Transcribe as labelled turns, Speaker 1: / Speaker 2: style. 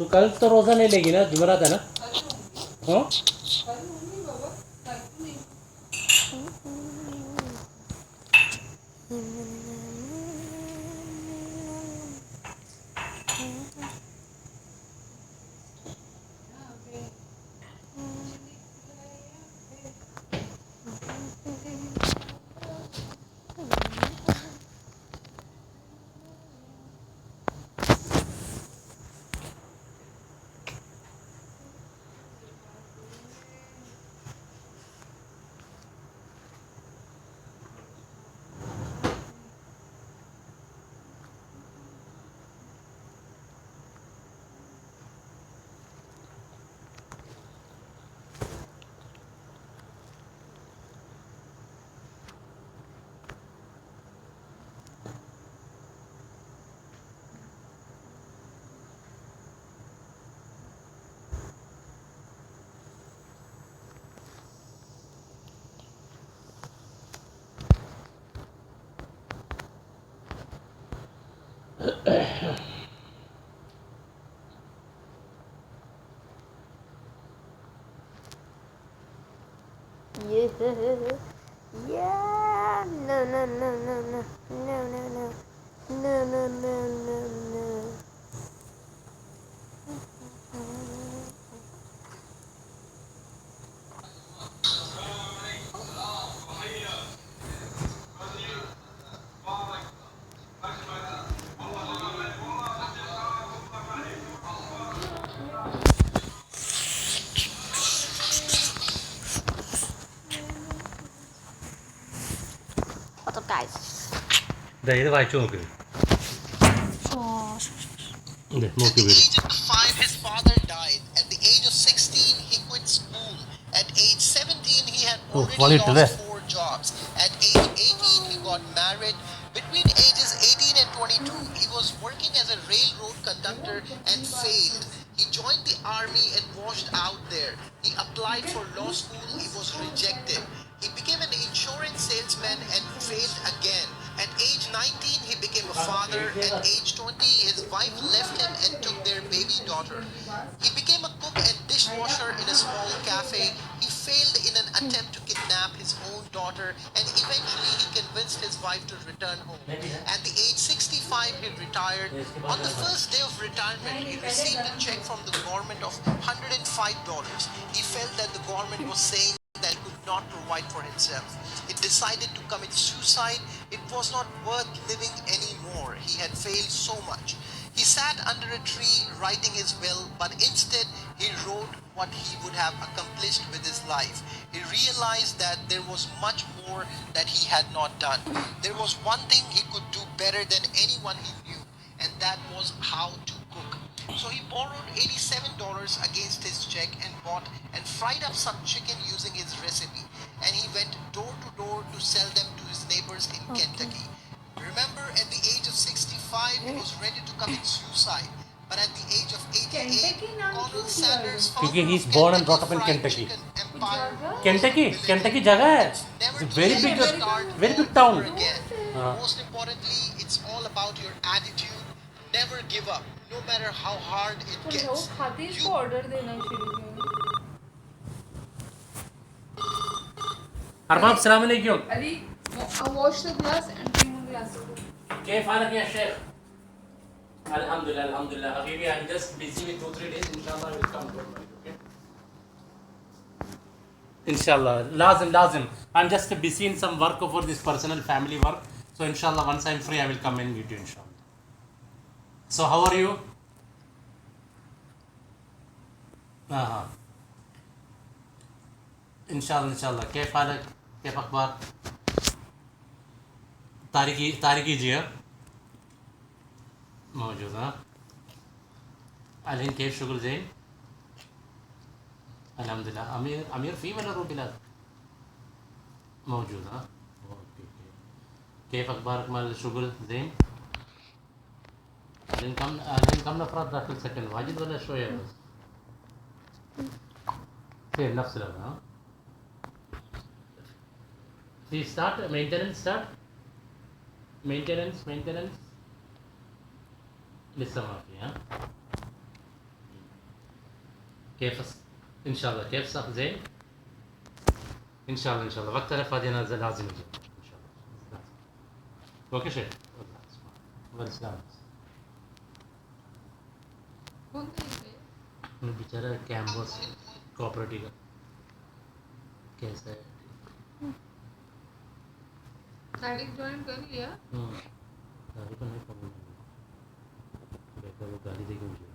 Speaker 1: तू कल तो रोज़ा नहीं लेगी ना, जुमेरात है ना? हाँ
Speaker 2: Yeah. Yeah. No, no, no, no, no. No, no, no. No, no, no, no, no. What's up, guys?
Speaker 1: ഇത് വായിച്ചു നോക്ക്.
Speaker 3: At the age of 5, his father died. At the age of 16, he quit school. At age 17, he had already lost 4 jobs. At age 18, he got married. Between ages 18 and 22, he was working as a railroad conductor and failed. He joined the army and washed out there. He applied for law school, he was rejected. He became an insurance salesman and failed again. At age 19, he became a father. At age 20, his wife left him and took their baby daughter. He became a cook and dishwasher in a small cafe. He failed in an attempt to kidnap his own daughter, and eventually he convinced his wife to return home. At the age 65, he retired. On the first day of retirement, he received a check from the government of $105. He felt that the government was saying that he could not provide for himself. He decided to commit suicide. It was not worth living anymore. He had failed so much. He sat under a tree writing his will, but instead he wrote what he would have accomplished with his life. He realized that there was much more that he had not done. There was one thing he could do better than anyone he knew, and that was how to cook. So he borrowed $87 against his check and bought and fried up some chicken using his recipe. And he went door to door to sell them to his neighbors in Kentucky. Remember, at the age of 65, he was ready to commit suicide. But at the age of 88, Colonel Sanders,
Speaker 1: क्योंकि
Speaker 3: founder
Speaker 1: he's
Speaker 3: of
Speaker 1: born and brought up in
Speaker 3: Kentucky
Speaker 1: Kentucky.
Speaker 3: Fried Chicken Empire,
Speaker 1: Kentucky जगह है.
Speaker 3: never
Speaker 1: It's a very
Speaker 3: to
Speaker 1: big
Speaker 3: start
Speaker 1: town.
Speaker 3: all over again. Most importantly, it's all about your attitude. Never give up, no matter how hard it
Speaker 4: तो
Speaker 3: gets.
Speaker 4: लोग खाते इसको
Speaker 3: You
Speaker 4: order देना शुरू किया.
Speaker 1: अरबाब सलाम अलैकुम.
Speaker 4: Ali, wash the glass and bring the glass.
Speaker 1: كيف حالك يا شيخ؟ Alhamdulillah, alhamdulillah. Habibi, I'm just busy with 2-3 days. Inshallah, I will come. Don't worry, okay? Inshallah, lazim. I'm just busy in some work over this personal family work. So inshallah, once I'm free, I will come and meet you. Inshallah. So how are you? हाँ. इंशाल्लाह. कैफ हालक, कैफ अखबार? तारिकी जी है मौजूद. हाँ. अलहिन कैफ शुक्र जैन. अल्हम्दुलिल्लाह. अमीर फी वाला रो बिलाल मौजूद. हाँ. ओके. कैफ अखबार कमाल शुक्र जैन. अलहिन कम नफरत दाखिल सेकंड वाजिद वाला शो है बस. फिर नफ्स लगा. हाँ. See, maintenance. لسه ما في. ها كيف इंशाल्लाह كيف صح زين इंशाल्लाह वक्त तरफ आदिना लाजिम يجي इंशाल्लाह ओके शेख والسلام
Speaker 4: कौन सा है
Speaker 1: बेचारा कैम्बस कोऑपरेटिव का कैसा है
Speaker 4: साइड ज्वाइन कर लिया
Speaker 1: गाड़ी पर नहीं पहुंच बेटा वो गाड़ी देगी मुझे